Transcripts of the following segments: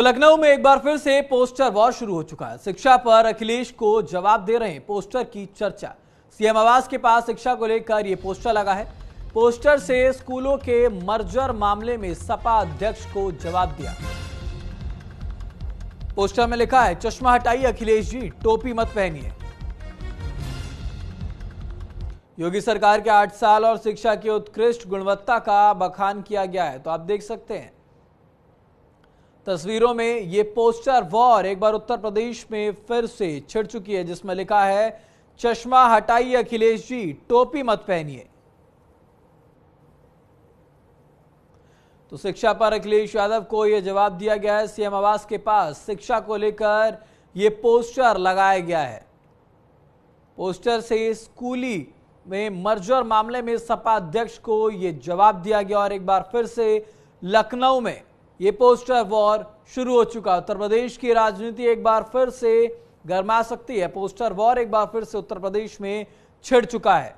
लखनऊ में एक बार फिर से पोस्टर वॉर शुरू हो चुका है। शिक्षा पर अखिलेश को जवाब दे रहे हैं पोस्टर की चर्चा। सीएम आवास के पास शिक्षा को लेकर ये पोस्टर लगा है। पोस्टर से स्कूलों के मर्जर मामले में सपा अध्यक्ष को जवाब दिया। पोस्टर में लिखा है, चश्मा हटाइए अखिलेश जी, टोपी मत पहनिए। योगी सरकार के 8 साल और शिक्षा की उत्कृष्ट गुणवत्ता का बखान किया गया है। तो आप देख सकते हैं तस्वीरों में ये पोस्टर वॉर एक बार उत्तर प्रदेश में फिर से छिड़ चुकी है, जिसमें लिखा है, चश्मा हटाइए अखिलेश जी, टोपी मत पहनिए। तो शिक्षा पर अखिलेश यादव को यह जवाब दिया गया है। सीएम आवास के पास शिक्षा को लेकर यह पोस्टर लगाया गया है। पोस्टर से स्कूली में मर्जर मामले में सपा अध्यक्ष को यह जवाब दिया गया और एक बार फिर से लखनऊ में ये पोस्टर वॉर शुरू हो चुका। उत्तर प्रदेश की राजनीति एक बार फिर से गर्मा सकती है। पोस्टर वॉर एक बार फिर से उत्तर प्रदेश में छिड़ चुका है।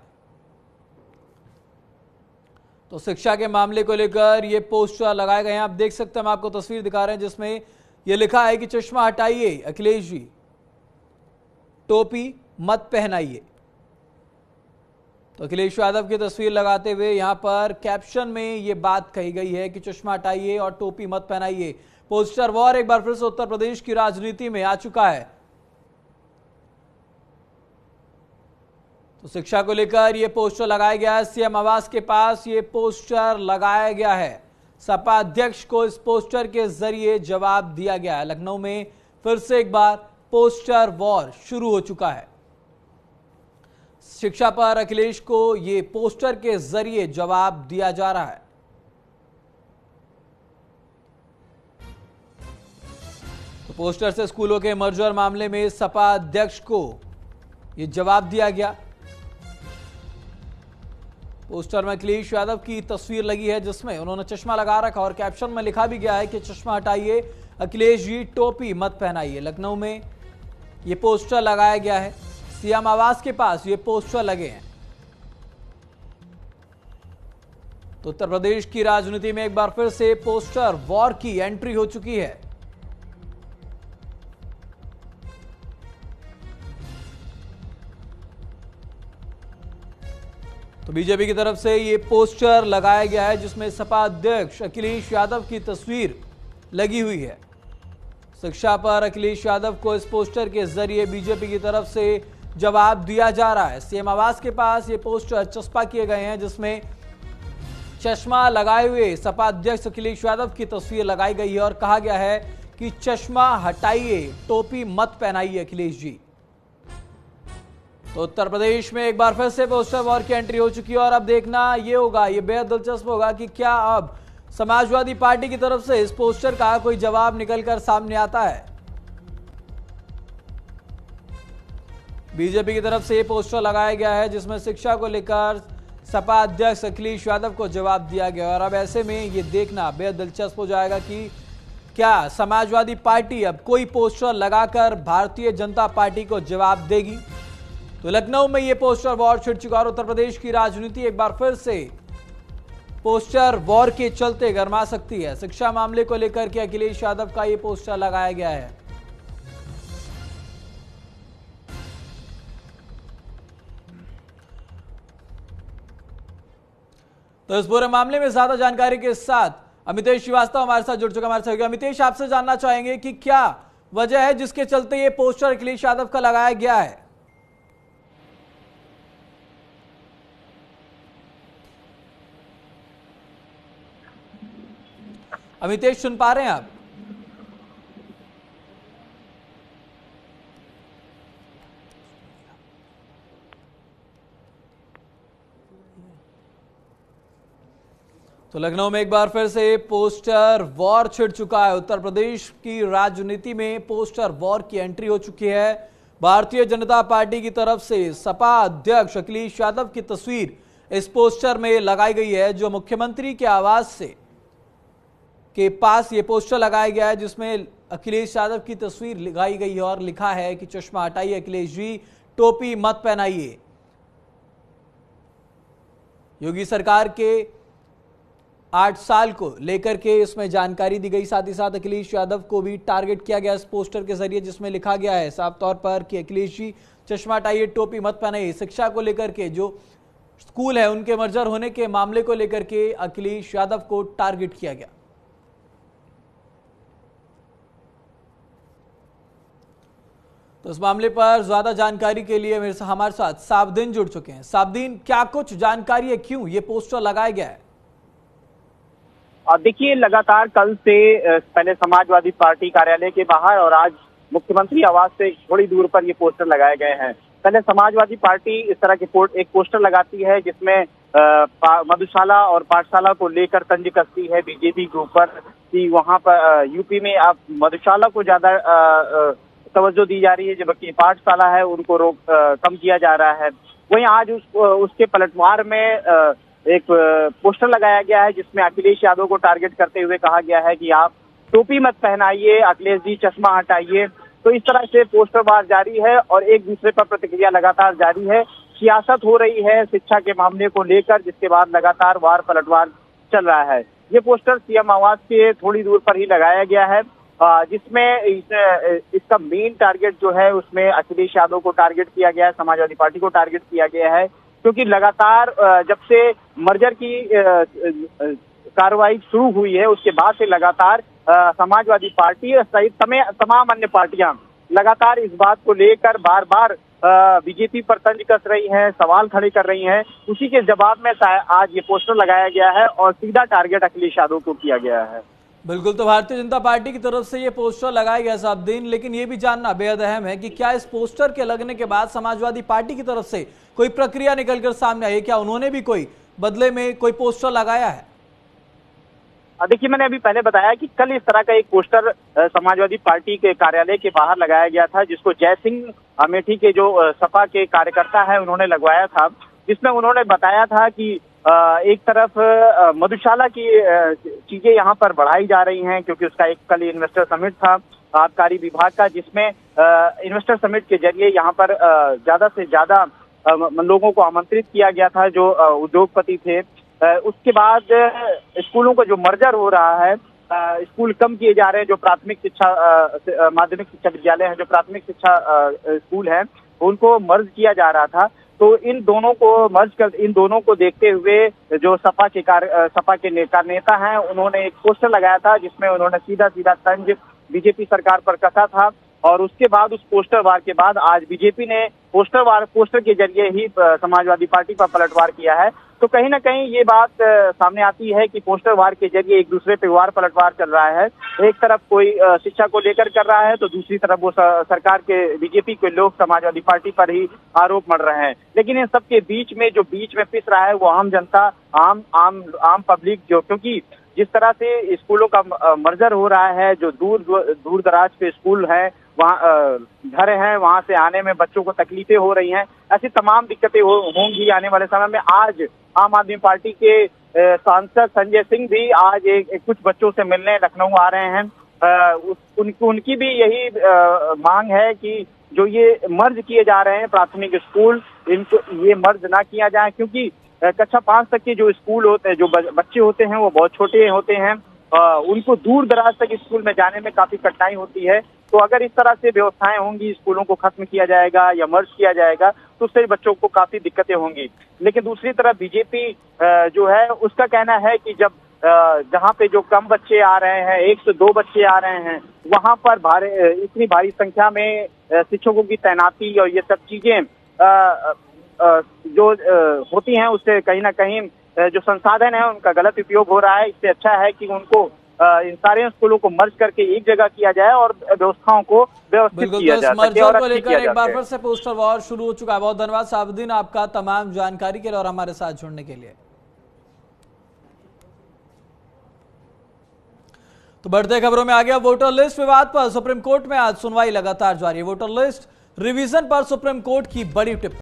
तो शिक्षा के मामले को लेकर ये पोस्टर लगाए गए हैं। आप देख सकते हैं, हम आपको तस्वीर दिखा रहे हैं जिसमें यह लिखा है कि चश्मा हटाइए अखिलेश जी, टोपी मत पहनाइए। तो अखिलेश यादव की तस्वीर लगाते हुए यहां पर कैप्शन में यह बात कही गई है कि चश्मा हटाइए और टोपी मत पहनाइए। पोस्टर वॉर एक बार फिर से उत्तर प्रदेश की राजनीति में आ चुका है। तो शिक्षा को लेकर यह पोस्टर लगाया गया है। सीएम आवास के पास यह पोस्टर लगाया गया है। सपा अध्यक्ष को इस पोस्टर के जरिए जवाब दिया गया है। लखनऊ में फिर से एक बार पोस्टर वॉर शुरू हो चुका है। शिक्षा पर अखिलेश को ये पोस्टर के जरिए जवाब दिया जा रहा है। तो पोस्टर से स्कूलों के मर्जर मामले में सपा अध्यक्ष को ये जवाब दिया गया। पोस्टर में अखिलेश यादव की तस्वीर लगी है जिसमें उन्होंने चश्मा लगा रखा और कैप्शन में लिखा भी गया है कि चश्मा हटाइए अखिलेश जी, टोपी मत पहनाइए। लखनऊ में ये पोस्टर लगाया गया है। सीएम आवास के पास ये पोस्टर लगे हैं। तो उत्तर प्रदेश की राजनीति में एक बार फिर से पोस्टर वॉर की एंट्री हो चुकी है। तो बीजेपी की तरफ से ये पोस्टर लगाया गया है जिसमें सपा अध्यक्ष अखिलेश यादव की तस्वीर लगी हुई है। शिक्षा पर अखिलेश यादव को इस पोस्टर के जरिए बीजेपी की तरफ से जवाब दिया जा रहा है। सीएम आवास के पास ये पोस्टर चस्पा किए गए हैं जिसमें चश्मा लगाए हुए सपा अध्यक्ष अखिलेश यादव की तस्वीर लगाई गई है और कहा गया है कि चश्मा हटाइए, टोपी मत पहनाइए अखिलेश जी। तो उत्तर प्रदेश में एक बार फिर से पोस्टर वॉर की एंट्री हो चुकी है और अब देखना ये होगा, ये बेहद दिलचस्प होगा कि क्या अब समाजवादी पार्टी की तरफ से इस पोस्टर का कोई जवाब निकलकर सामने आता है। बीजेपी की तरफ से ये पोस्टर लगाया गया है जिसमें शिक्षा को लेकर सपा अध्यक्ष अखिलेश यादव को जवाब दिया गया और अब ऐसे में ये देखना बेहद दिलचस्प हो जाएगा कि क्या समाजवादी पार्टी अब कोई पोस्टर लगाकर भारतीय जनता पार्टी को जवाब देगी। तो लखनऊ में ये पोस्टर वॉर छिड़ चुका और उत्तर प्रदेश की राजनीति एक बार फिर से पोस्टर वॉर के चलते गरमा सकती है। शिक्षा मामले को लेकर के अखिलेश यादव का ये पोस्टर लगाया गया है। तो इस पूरे मामले में ज्यादा जानकारी के साथ अमितेश श्रीवास्तव हमारे साथ जुड़ चुका। हमारे साथ अमितेश, आपसे जानना चाहेंगे कि क्या वजह है जिसके चलते ये पोस्टर अखिलेश यादव का लगाया गया है। अमितेश, सुन पा रहे हैं आप? तो लखनऊ में एक बार फिर से पोस्टर वॉर छिड़ चुका है। उत्तर प्रदेश की राजनीति में पोस्टर वॉर की एंट्री हो चुकी है। भारतीय जनता पार्टी की तरफ से सपा अध्यक्ष अखिलेश यादव की तस्वीर इस पोस्टर में लगाई गई है, जो मुख्यमंत्री के आवास से के पास ये पोस्टर लगाया गया है जिसमें अखिलेश यादव की तस्वीर लगाई गई है और लिखा है कि चश्मा हटाइए अखिलेश जी, टोपी मत पहनाइए। योगी सरकार के 8 साल को लेकर के इसमें जानकारी दी गई। साथ ही साथ अखिलेश यादव को भी टारगेट किया गया इस पोस्टर के जरिए, जिसमें लिखा गया है साफ तौर पर कि अखिलेश जी चश्मा हटाइए, टोपी मत पहनाइए। शिक्षा को लेकर के जो स्कूल है उनके मर्जर होने के मामले को लेकर के अखिलेश यादव को टारगेट किया गया। तो इस मामले पर ज्यादा जानकारी के लिए हमारे साथ साबदीन जुड़ चुके हैं। साबदीन, क्या कुछ जानकारी है, क्यों ये पोस्टर लगाया गया है? देखिए, लगातार कल से पहले समाजवादी पार्टी कार्यालय के बाहर और आज मुख्यमंत्री आवास से थोड़ी दूर पर ये पोस्टर लगाए गए हैं। पहले समाजवादी पार्टी इस तरह के एक पोस्टर लगाती है जिसमें मधुशाला और पाठशाला को लेकर तंज कसती है बीजेपी के ऊपर कि वहां पर यूपी में अब मधुशाला को ज्यादा तवज्जो दी जा रही है, जबकि पाठशाला है उनको कम किया जा रहा है। वहीं आज उसके पलटवार में एक पोस्टर लगाया गया है जिसमें अखिलेश यादव को टारगेट करते हुए कहा गया है कि आप टोपी मत पहनाइए, अखिलेश जी चश्मा हटाइए। तो इस तरह से पोस्टरबार जारी है और एक दूसरे पर प्रतिक्रिया लगातार जारी है। सियासत हो रही है शिक्षा के मामले को लेकर, जिसके बाद लगातार वार पलटवार चल रहा है। ये पोस्टर सीएम आवास के थोड़ी दूर पर ही लगाया गया है, जिसमें इसका मेन टारगेट जो है उसमें अखिलेश यादव को टारगेट किया गया है, समाजवादी पार्टी को टारगेट किया गया है, क्योंकि लगातार जब से मर्जर की कार्रवाई शुरू हुई है उसके बाद से लगातार समाजवादी पार्टी सहित तमाम अन्य पार्टियां लगातार इस बात को लेकर बार बार बीजेपी पर तंज कस रही हैं, सवाल खड़े कर रही हैं। उसी के जवाब में आज ये पोस्टर लगाया गया है और सीधा टारगेट अखिलेश यादव को किया गया है। बिल्कुल, तो भारतीय जनता पार्टी की तरफ से ये पोस्टर लगाया गया साबदीन, लेकिन ये भी जानना बेहद अहम है कि क्या इस पोस्टर के लगने के बाद समाजवादी पार्टी की तरफ से कोई प्रक्रिया निकलकर सामने आई है? क्या उन्होंने भी कोई बदले में कोई पोस्टर लगाया है? देखिए, मैंने अभी पहले बताया कि कल इस तरह का एक पोस्टर समाजवादी पार्टी के कार्यालय के बाहर लगाया गया था, जिसको जय सिंह अमेठी के जो सपा के कार्यकर्ता है उन्होंने लगवाया था, जिसमें उन्होंने बताया था कि एक तरफ मधुशाला की चीजें यहाँ पर बढ़ाई जा रही हैं, क्योंकि उसका एक कल इन्वेस्टर समिट था आबकारी विभाग का, जिसमें इन्वेस्टर समिट के जरिए यहाँ पर ज्यादा से ज्यादा लोगों को आमंत्रित किया गया था जो उद्योगपति थे। उसके बाद स्कूलों का जो मर्जर हो रहा है, स्कूल कम किए जा रहे हैं, जो प्राथमिक शिक्षा माध्यमिक शिक्षा विद्यालय हैं, जो प्राथमिक शिक्षा स्कूल हैं, उनको मर्ज किया जा रहा था। तो इन दोनों को देखते हुए जो सपा के नेता हैं उन्होंने एक पोस्टर लगाया था जिसमें उन्होंने सीधा तंज बीजेपी सरकार पर कसा था। और उसके बाद उस पोस्टर वार के बाद आज बीजेपी ने पोस्टर के जरिए ही समाजवादी पार्टी पर पलटवार किया है। तो कहीं ना कहीं ये बात सामने आती है कि पोस्टर वार के जरिए एक दूसरे पे वार पलटवार चल रहा है। एक तरफ कोई शिक्षा को लेकर कर रहा है तो दूसरी तरफ वो सरकार के बीजेपी के लोग समाजवादी पार्टी पर ही आरोप मढ़ रहे हैं। लेकिन इन सब के बीच में पिस रहा है वो आम जनता, आम पब्लिक, जो क्योंकि जिस तरह से स्कूलों का मर्जर हो रहा है, जो दूर दराज पे स्कूल है, वहाँ घर हैं, वहां से आने में बच्चों को तकलीफें हो रही हैं, ऐसी तमाम दिक्कतें होंगी आने वाले समय में। आज आम आदमी पार्टी के सांसद संजय सिंह भी आज कुछ बच्चों से मिलने लखनऊ आ रहे हैं। उनकी भी यही मांग है कि जो ये मर्ज किए जा रहे हैं प्राथमिक स्कूल, इनको ये मर्ज ना किया जाए, क्योंकि कक्षा 5 तक के जो स्कूल होते हैं, जो बच्चे होते हैं वो बहुत छोटे होते हैं, उनको दूर दराज तक स्कूल में जाने में काफी कठिनाई होती है। तो अगर इस तरह से व्यवस्थाएं होंगी, स्कूलों को खत्म किया जाएगा या मर्ज किया जाएगा, तो उससे बच्चों को काफी दिक्कतें होंगी। लेकिन दूसरी तरफ बीजेपी जो है उसका कहना है कि जब जहाँ पे जो कम बच्चे आ रहे हैं, 1 से 2 बच्चे आ रहे हैं, वहां पर इतनी भारी संख्या में शिक्षकों की तैनाती और ये सब चीजें जो होती हैं, उससे कहीं ना कहीं जो संसाधन है उनका गलत उपयोग हो रहा है। इससे अच्छा है कि उनको इन सारे स्कूलों को मर्ज करके एक जगह किया जाए और व्यवस्थाओं को व्यवस्थित किया जाए। मर्जर को लेकर एक बार फिर से पोस्टर वॉर शुरू हो चुका है। बहुत धन्यवाद साबदीन आपका तमाम जानकारी के लिए और हमारे साथ जुड़ने के लिए। तो बढ़ते खबरों में आ गया वोटर लिस्ट विवाद पर सुप्रीम कोर्ट में आज सुनवाई लगातार जारी है। वोटर लिस्ट रिवीजन पर सुप्रीम कोर्ट की बड़ी टिप्पणी।